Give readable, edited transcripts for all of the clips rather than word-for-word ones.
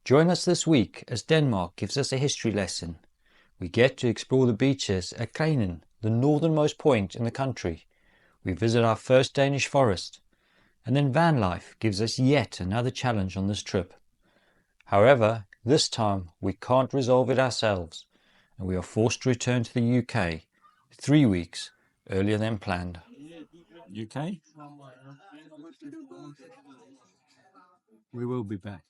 Join us this week as Denmark gives us a history lesson. We get to explore the beaches at Grenen, the northernmost point in the country. We visit our first Danish forest. And then van life gives us yet another challenge on this trip. However, this time we can't resolve it ourselves, and we are forced to return to the UK 3 weeks earlier than planned. UK? We will be back.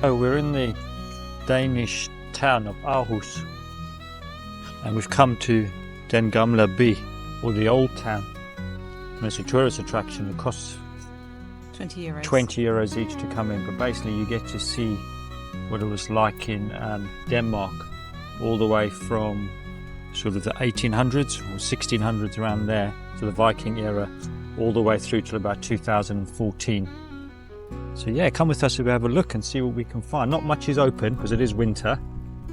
So we're in the Danish town of Aarhus, and we've come to Den Gamle By, or the old town. And it's a tourist attraction. It costs 20 euros. 20 euros each to come in, but basically you get to see what it was like in Denmark, all the way from sort of the 1800s or 1600s, around there, to the Viking era, all the way through till about 2014. So yeah, come with us to have a look and see what we can find. Not much is open because it is winter.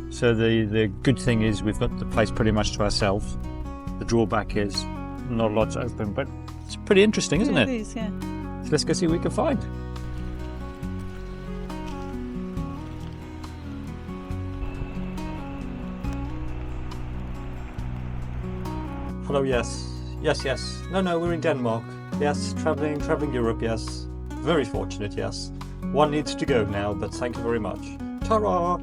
So the good thing is we've got the place pretty much to ourselves. The drawback is not a lot's open, but it's pretty interesting, isn't it? It is, yeah. So let's go see what we can find. Hello, yes. Yes. No, we're in Denmark. Yes, traveling Europe, yes. Very fortunate, yes. One needs to go now, but thank you very much. Ta-ra!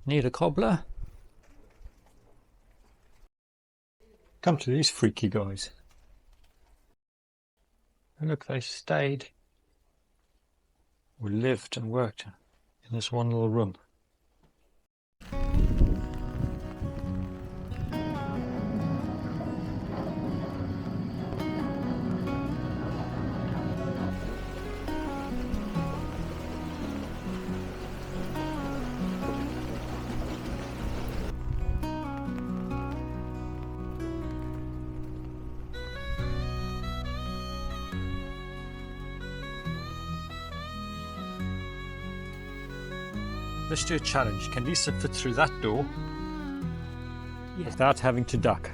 Need a cobbler? Come to these freaky guys. And look, they stayed or lived and worked in this one little room. Let's do a challenge. Can Lisa fit through that door without having to duck?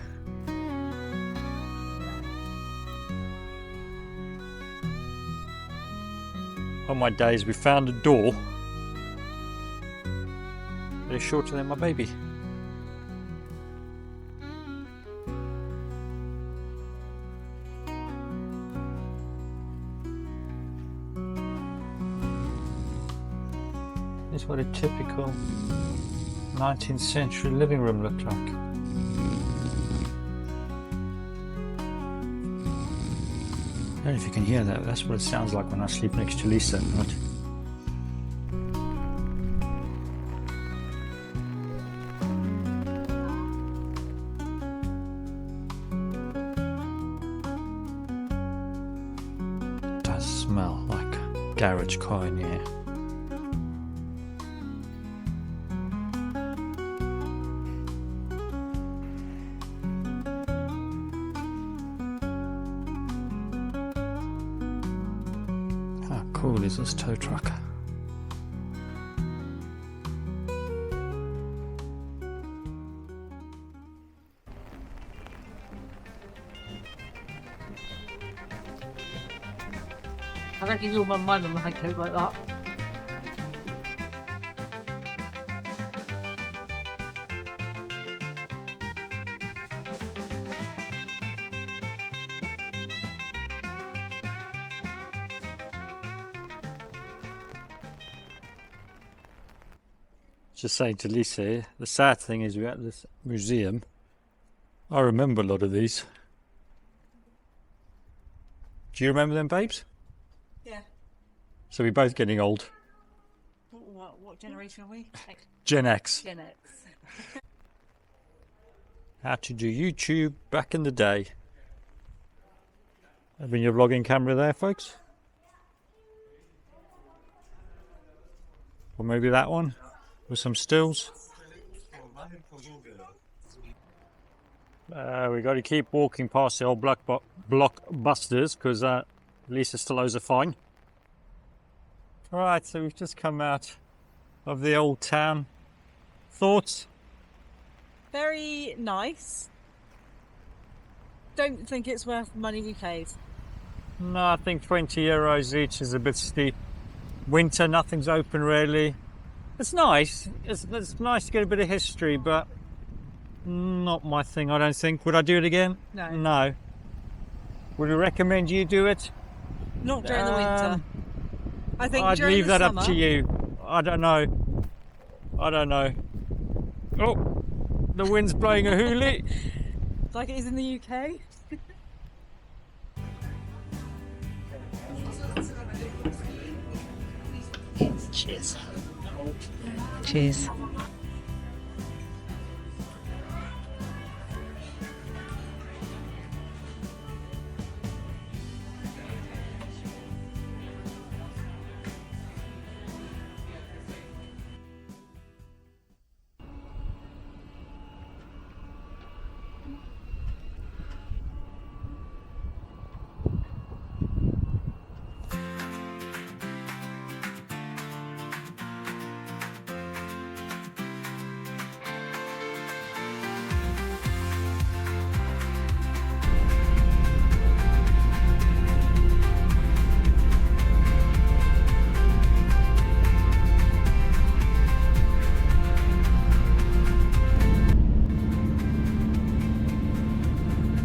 On my days, we found a door that is shorter than my baby. This is what a typical 19th century living room looked like. I don't know if you can hear that, that's what it sounds like when I sleep next to Lisa. Right? It does smell like a garage car in here. How cool is this tow truck? I don't give you all my money when I go like that. Just saying to Lisa, the sad thing is we're at this museum. I remember a lot of these. Do you remember them, babes? Yeah. So we're both getting old. What generation are we? Gen X. Gen X. How to do YouTube back in the day. Having your vlogging camera there, folks. Or maybe that one with some stills. We got to keep walking past the old blockbusters because Lisa still owes a fine. Right, so we've just come out of the old town. Thoughts? Very nice. Don't think it's worth the money we paid. No, I think 20 euros each is a bit steep. Winter, nothing's open really. It's nice. It's nice to get a bit of history, but not my thing, I don't think. Would I do it again? No. No. Would you recommend you do it? Not during the winter. I think I'd during leave the that summer, up to you. I don't know. Oh, the wind's blowing a hoolie. like it is in the UK. Cheers. Cheers.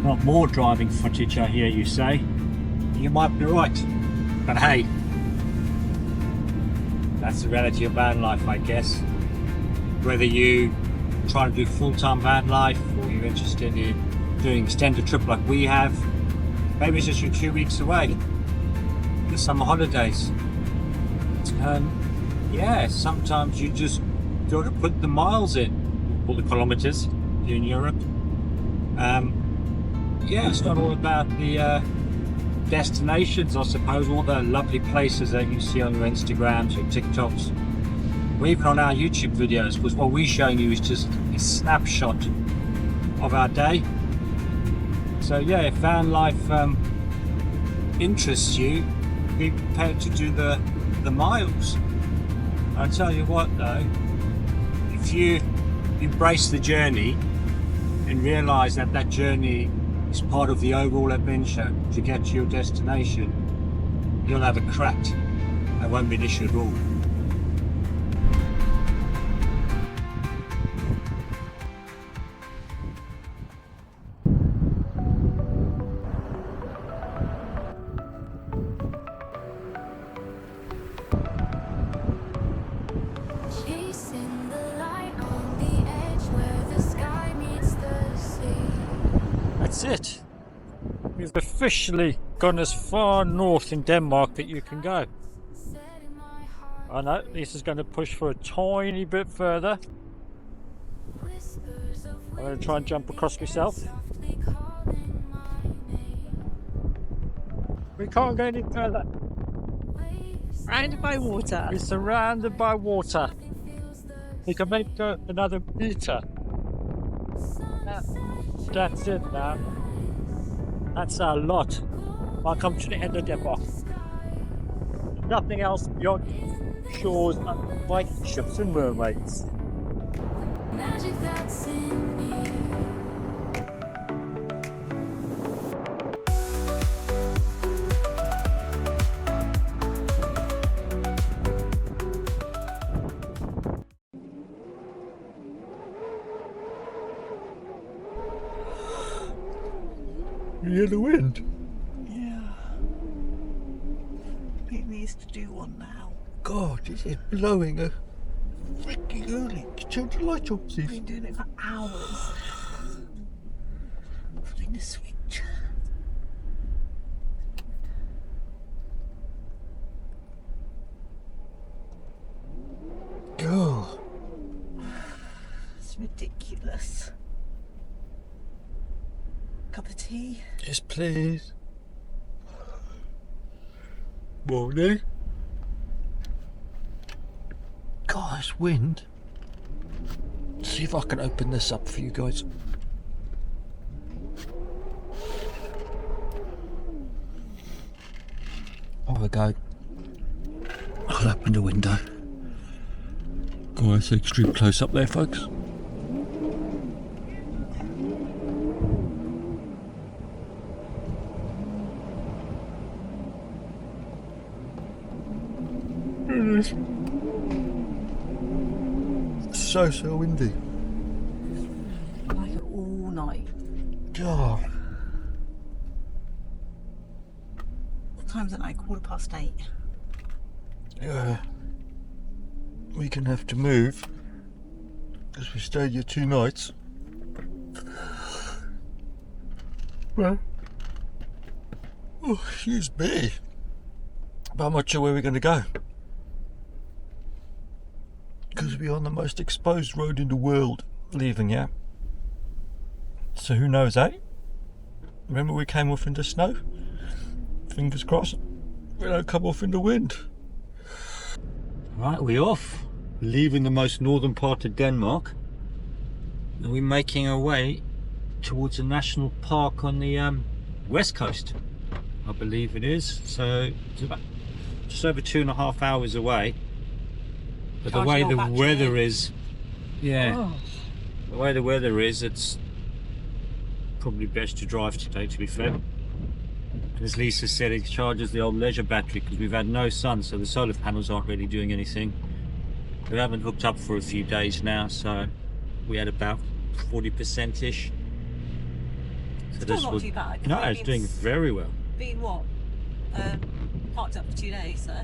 Not more driving footage, I hear you say. You might be right, but hey, that's the reality of van life, I guess. Whether you try to do full-time van life or you're interested in doing extended trip like we have, maybe it's just you're 2 weeks away. The summer holidays. Yeah, sometimes you just got to put the miles in, or the kilometers in Europe. Yeah, it's not all about the destinations, I suppose, all the lovely places that you see on your Instagrams, your TikToks, or even on our YouTube videos, because what we're showing you is just a snapshot of our day. So yeah, if van life interests you, be prepared to do the miles. I tell you what though, if you embrace the journey and realise that that journey is part of the overall adventure to get to your destination, you'll have a crack. That won't be an issue at all. Chasing the light on the edge where the sky meets the sea. That's it. We've officially gone as far north in Denmark that you can go. I know, Lisa's going to push for a tiny bit further. I'm going to try and jump across myself. We can't go any further. Surrounded by water. We're surrounded by water. We can maybe go another meter. That's it now. That's a lot. I'll come to the end of Denmark. Nothing else beyond shores and Viking ships and mermaids. Magic that's in me. You hear the wind? Yeah. It needs to do one now. God, it is blowing a freaking Girlie, turn the light on, please. I've been doing it for hours. Flipping the switch. Girl. It's ridiculous. Cup of tea. Yes, please. Morning. Guys, wind. See if I can open this up for you guys. There we go. I'll open the window. Guys, extreme close up there, folks. So windy. Like it all night. God. What time's it now? 8:15. Yeah. We're gonna have to move because we stayed here 2 nights. Well, oh, excuse me. But I'm not sure where we're gonna go because we're on the most exposed road in the world leaving here. So who knows, eh? Remember we came off in the snow? Fingers crossed we don't come off in the wind. Right, we're off, leaving the most northern part of Denmark, and we're making our way towards a national park on the west coast, I believe it is. So it's about just over 2.5 hours away. But the way the weather is, yeah, the way the weather is, it's probably best to drive today, to be fair. And as Lisa said, it charges the old leisure battery because we've had no sun, so the solar panels aren't really doing anything. We haven't hooked up for a few days now, so we had about 40%-ish. So Still not too bad. No, it's doing very well. Been what? Parked up for 2 days, so.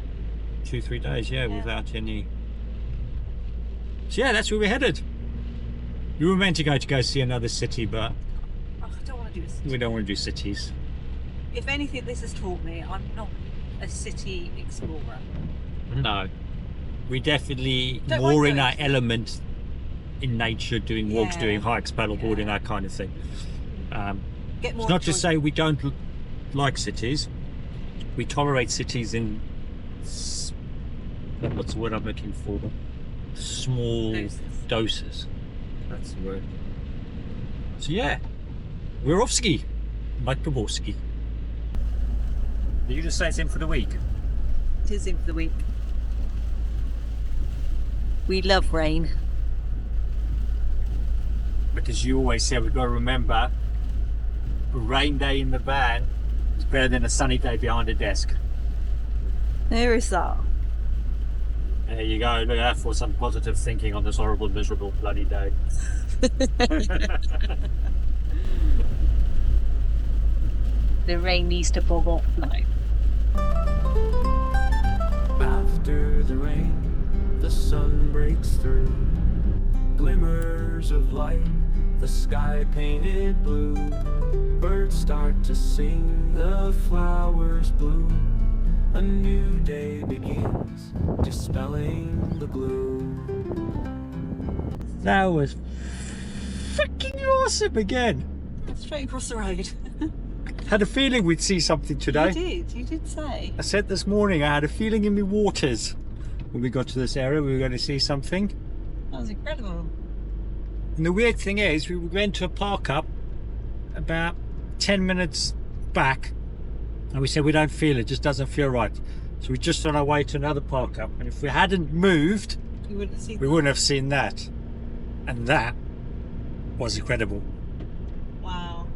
2-3 days, yeah, without any. So yeah, that's where we're headed. We were meant to go see another city, but I don't want to do a city. we don't want to do cities. If anything, this has taught me I'm not a city explorer. No, we definitely Don't more like in our those. element in nature, doing walks, Yeah. doing hikes, paddleboarding, Yeah. that kind of thing. Get more It's not to enjoyment. say we don't like cities. We tolerate cities in what's the word I'm looking for? Small doses. That's the word. So yeah, we're off ski, like Poborski. Did you just say it's in for the week? It is in for the week. We love rain. But as you always say, we've got to remember, a rain day in the van is better than a sunny day behind a desk. There is that. There you go, look out for some positive thinking on this horrible, miserable, bloody day. The rain needs to bog off now. After the rain, the sun breaks through. Glimmers of light, the sky painted blue. Birds start to sing, the flowers bloom. A new day begins, dispelling the gloom. That was freaking awesome again. Straight across the road. Had a feeling we'd see something today. You did say. I said this morning I had a feeling in my waters when we got to this area we were going to see something. That was incredible. And the weird thing is, we went to a park up about 10 minutes back and we said we don't feel it, just doesn't feel right. So we're just on our way to another park up, and if we hadn't moved, You wouldn't have seen we wouldn't have seen that. And that was incredible. Wow.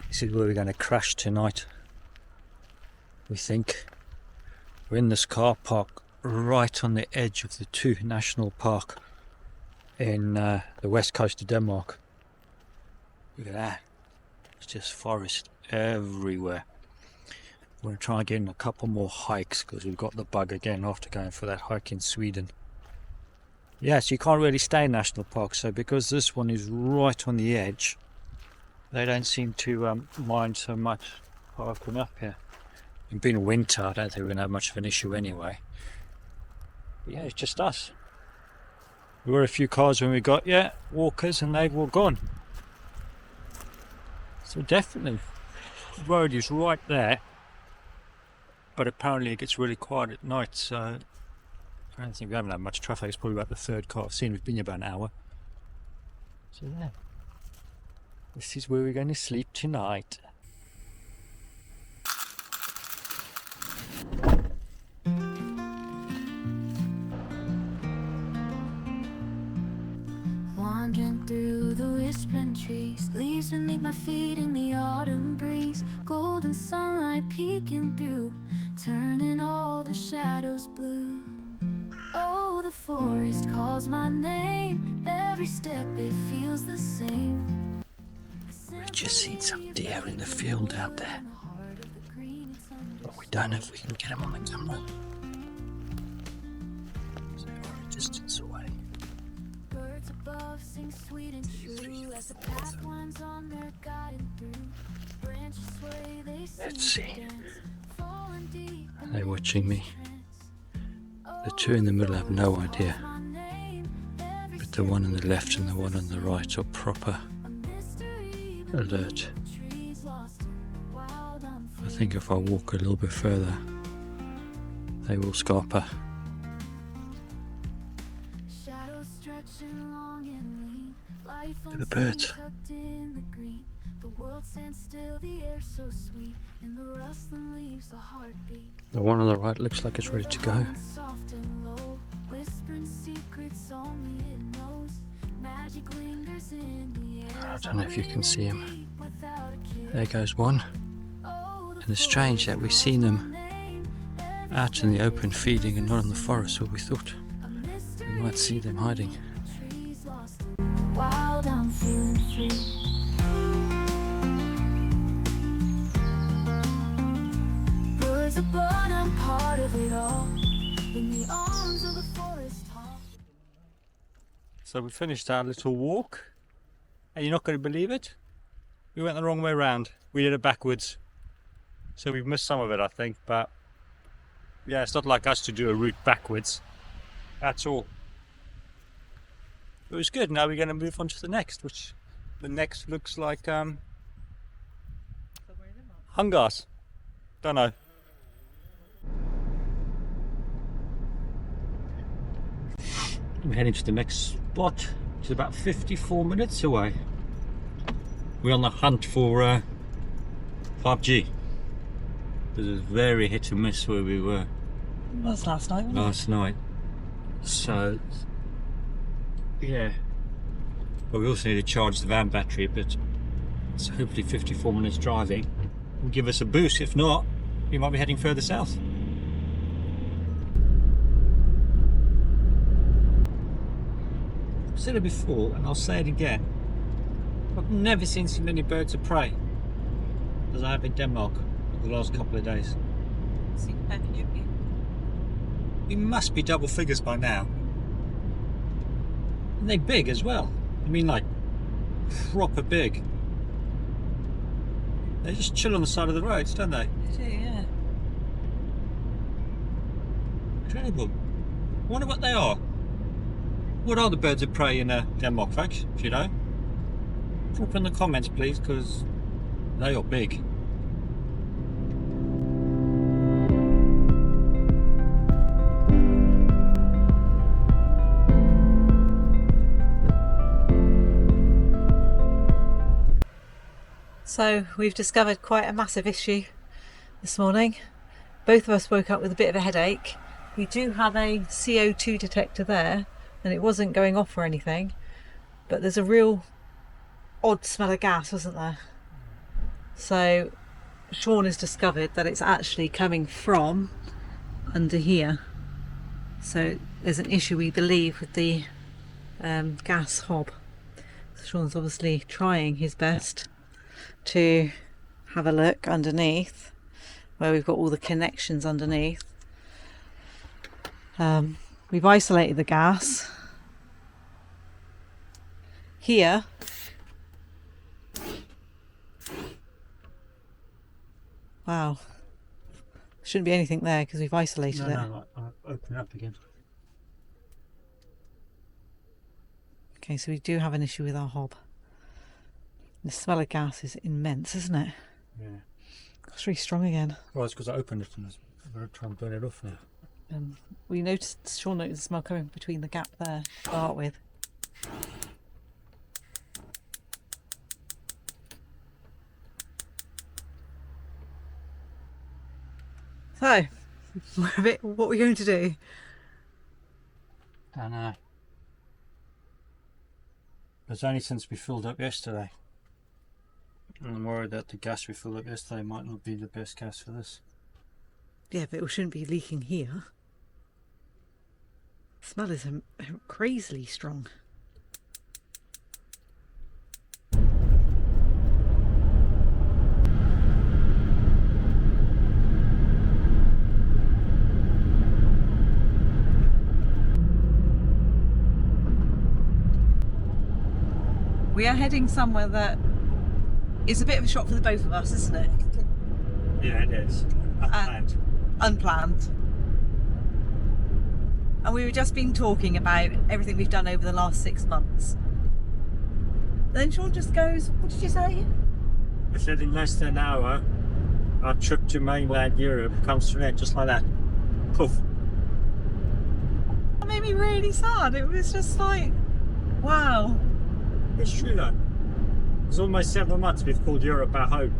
This is where we're going to crash tonight. We think we're in this car park right on the edge of the two national park in the west coast of Denmark. Look at that. It's just forest everywhere. We're going to try and get in a couple more hikes because we've got the bug again after going for that hike in Sweden. Yes, you can't really stay in national parks, so because this one is right on the edge, they don't seem to mind so much parking up here. And being winter, I don't think we're going to have much of an issue anyway. But yeah, it's just us. There were a few cars when we got here, walkers, and they've all gone. So definitely, the road is right there, but apparently it gets really quiet at night, so I don't think we haven't had much traffic. It's probably about the third car I've seen. We've been here about an hour. So yeah, this is where we're going to sleep tonight. Wandering through the whispering trees, leaves beneath my feet in the autumn breeze. Golden sunlight peeking through, turning all the shadows blue. Oh, the forest calls my name. Every step it feels the same. We've just seen some deer in the field out there, but we don't know if we can get them on the camera. So we're a distance away. Birds above sing sweet and true as the path winds on their guiding through. Branches sway, they Let's see. dance, falling deep Are they watching me? The two in the middle have no idea, but the one on the left and the one on the right are proper alert. I think if I walk a little bit further, they will scarper. Look at the birds. The one on the right looks like it's ready to go. I don't know if you can see him. There goes one. And it's strange that we've seen them out in the open feeding and not in the forest where we thought we might see them hiding. Wild, I'm feeling free. Birds are born, I'm part of it all. In the arms of the forest hall. So we finished our little walk, and you're not going to believe it, we went the wrong way round. We did it backwards, so we've missed some of it, I think, but yeah, it's not like us to do a route backwards. That's all. It was good. Now we're going to move on to the next, which the next looks like Hungas. Don't know. We're heading to the next spot, which is about 54 minutes away. We're on the hunt for 5G. This is very hit and miss where we were That's last night, wasn't it? last night. So yeah, but we also need to charge the van battery a bit, so hopefully 54 minutes driving will give us a boost. If not, we might be heading further south. I've said it before and I'll say it again, I've never seen so many birds of prey as I have in Denmark for the last couple of days. We must be double figures by now. And they're big as well. I mean, like, proper big. They just chill on the side of the roads, don't they? They do, yeah. Incredible. I wonder what they are. What are the birds of prey in Denmark, folks? Do you know? Drop in the comments, please, because they are big. So we've discovered quite a massive issue this morning. Both of us woke up with a bit of a headache. We do have a CO2 detector there and it wasn't going off or anything, but there's a real odd smell of gas, wasn't there? So Sean has discovered that it's actually coming from under here. So there's an issue, we believe, with the gas hob. So Sean's obviously trying his best to have a look underneath where we've got all the connections underneath. We've isolated the gas. Here, wow, shouldn't be anything there because we've isolated it. No, I'll open it up again. Okay, so we do have an issue with our hob. The smell of gas is immense, isn't it? Yeah. It's really strong again. Well, it's because I opened it and I'm going to try and burn it off now. Sean noticed the smell coming between the gap there to start with. So, what are we going to do? Don't know. It's only since we filled up yesterday. I'm worried that the gas we filled up yesterday might not be the best gas for this. Yeah, but it shouldn't be leaking here. The smell is crazily strong. We are heading somewhere that is a bit of a shock for the both of us, isn't it? Yeah, it is. Unplanned. Unplanned. And we were just been talking about everything we've done over the last 6 months. Then Sean just goes, what did you say? I said in less than an hour, our trip to mainland Europe comes to an end, just like that. Poof. That made me really sad. It was just like, wow. It's true though. It's almost 7 months we've called Europe our home.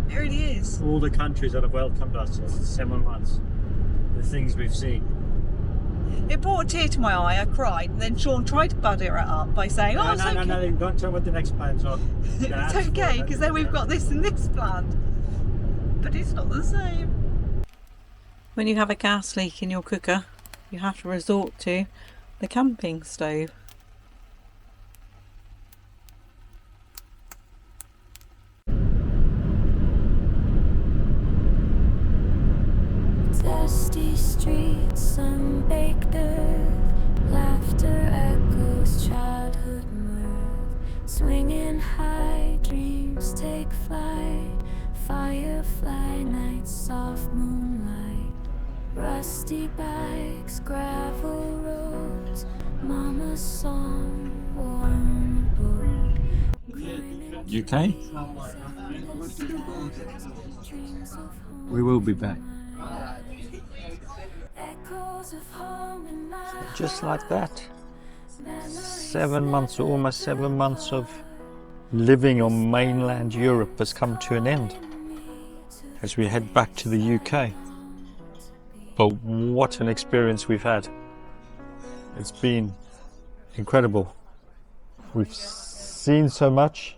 It really is. All the countries that have welcomed us for 7 months. The things we've seen. It brought a tear to my eye. I cried, and then Sean tried to butter it up by saying, "Oh, it's okay. No, don't tell what the next plans are." It's okay, because then we've got this and this planned." But it's not the same. When you have a gas leak in your cooker, you have to resort to the camping stove. Dusty streets, sun-baked earth, laughter echoes childhood mirth. Swinging high, dreams take flight, firefly nights, soft moonlight, rusty bikes, gravel roads, mama's song, warm boat. UK? We will be back. Just like that. 7 months, or almost 7 months of living on mainland Europe has come to an end as we head back to the UK. But what an experience we've had. It's been incredible. We've seen so much,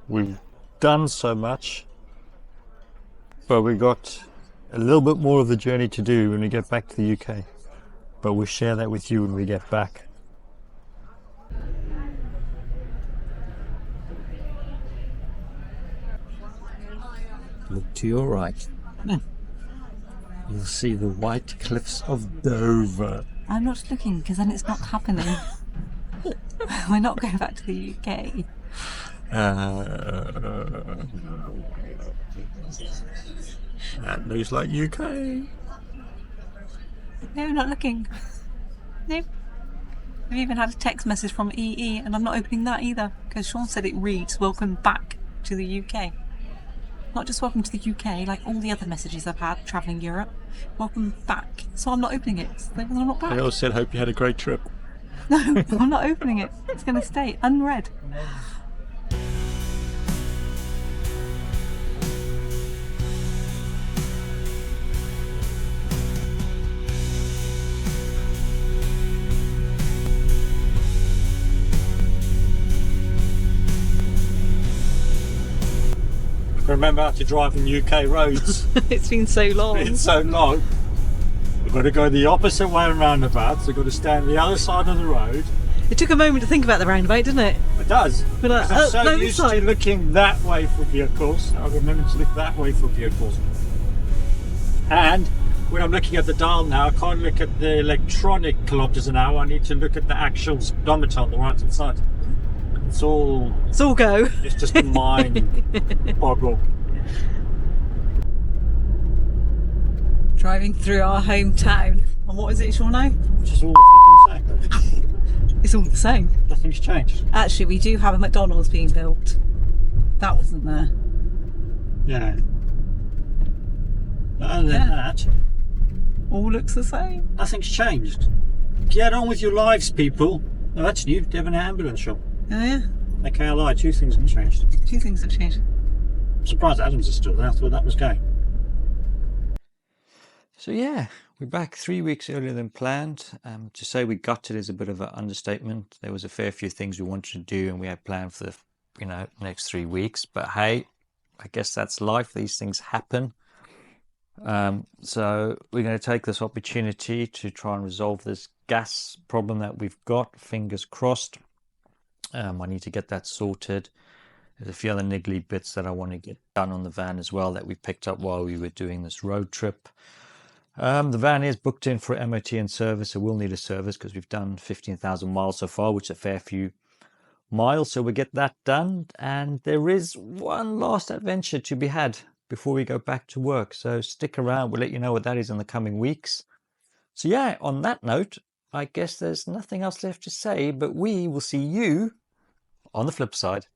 we've done so much, but we got a little bit more of the journey to do when we get back to the UK. But we'll share that with you when we get back. Look to your right. You'll see the white cliffs of Dover. I'm not looking, because then it's not happening. We're not going back to the UK. That looks like UK. No, not looking. No. I've even had a text message from EE, and I'm not opening that either, because Sean said it reads welcome back to the UK. Not just welcome to the UK, like all the other messages I've had travelling Europe. Welcome back. So I'm not opening it. So I'm not back. They all said, hope you had a great trip. No, I'm not opening it. It's going to stay unread. Remember how to drive in UK roads. It's been so long. It's so long. We've got to go the opposite way around roundabout, so we've got to stand the other side of the road. It took a moment to think about the roundabout, didn't it? It does. We're like, I'm so no, this used side. to looking that way for vehicles. I remember to look that way for vehicles. And when I'm looking at the dial now, I can't look at the electronic kilometers an hour. I need to look at the actual speedometer on the right hand side. It's all go. It's just a mind boggle. Driving through our hometown. And what is it, Shauno? Which is all the fucking same. It's all the same. Nothing's changed. Actually, we do have a McDonald's being built. That wasn't there. Yeah. But other than that, All looks the same. nothing's changed. Get on with your lives, people. Oh, that's new. Devon Ambulance Shop. Oh yeah, Okay, I lied. 2 things have changed. 2 things have changed. I'm surprised Adams is still there. I thought that was going. So yeah, we're back 3 weeks earlier than planned. To say we got it is a bit of an understatement. There was a fair few things we wanted to do and we had planned for the next 3 weeks. But hey, I guess that's life. These things happen. So we're going to take this opportunity to try and resolve this gas problem that we've got. Fingers crossed. I need to get that sorted. There's a few other niggly bits that I want to get done on the van as well that we picked up while we were doing this road trip. The van is booked in for MOT and service. It will need a service because we've done 15,000 miles so far, which is a fair few miles. So we'll get that done. And there is one last adventure to be had before we go back to work. So stick around. We'll let you know what that is in the coming weeks. So yeah, on that note, I guess there's nothing else left to say, but we will see you on the flip side.